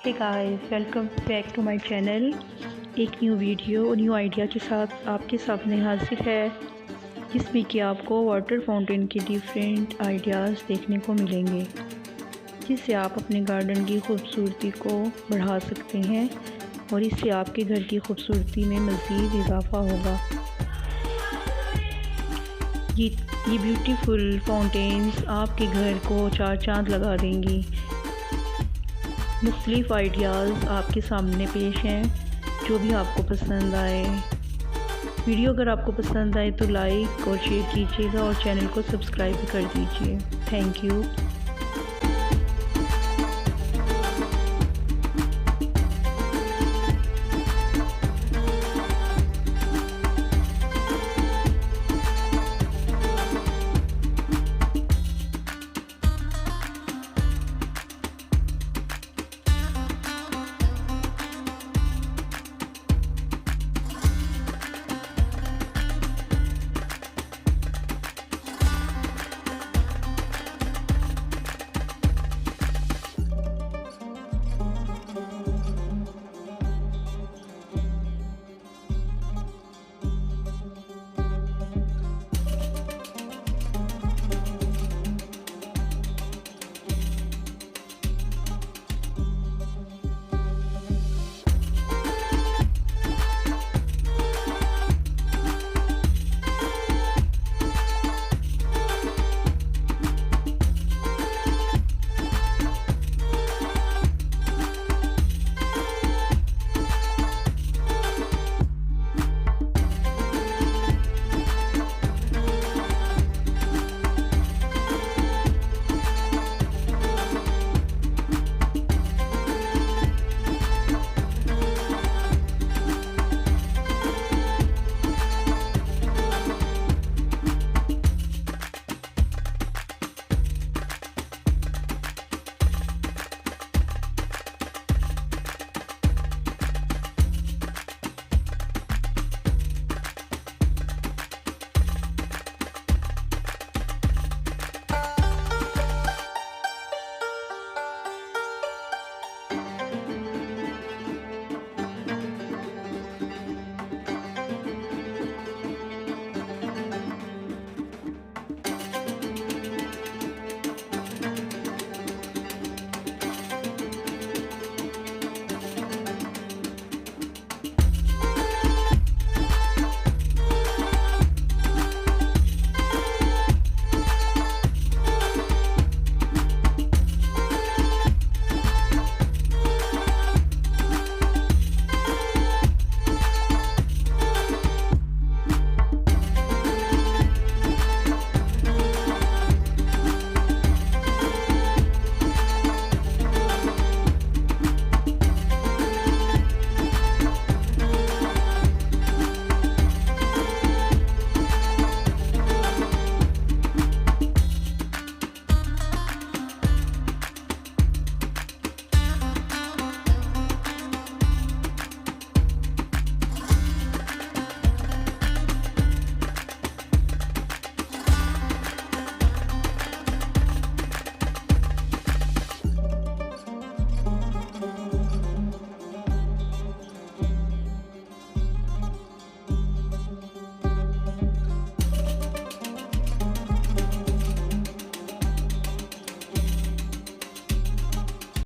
Hey guys, welcome back to my channel. एक new video और new idea के साथ आपके सामने हाजिर है, जिसमें कि आपको वाटर फाउंटेन के डिफरेंट आइडियाज़ देखने को मिलेंगे, जिससे आप अपने गार्डन की खूबसूरती को बढ़ा सकते हैं और इससे आपके घर की खूबसूरती में मज़ीद इजाफा होगा। ये ब्यूटीफुल फाउंटेन्स आपके घर को चार चांद लगा देंगी। मुख्तलिफ आइडियाज़ आपके सामने पेश हैं, जो भी आपको पसंद आए। वीडियो अगर आपको पसंद आए तो लाइक और शेयर कीजिएगा और चैनल को सब्सक्राइब कर दीजिए। Thank you.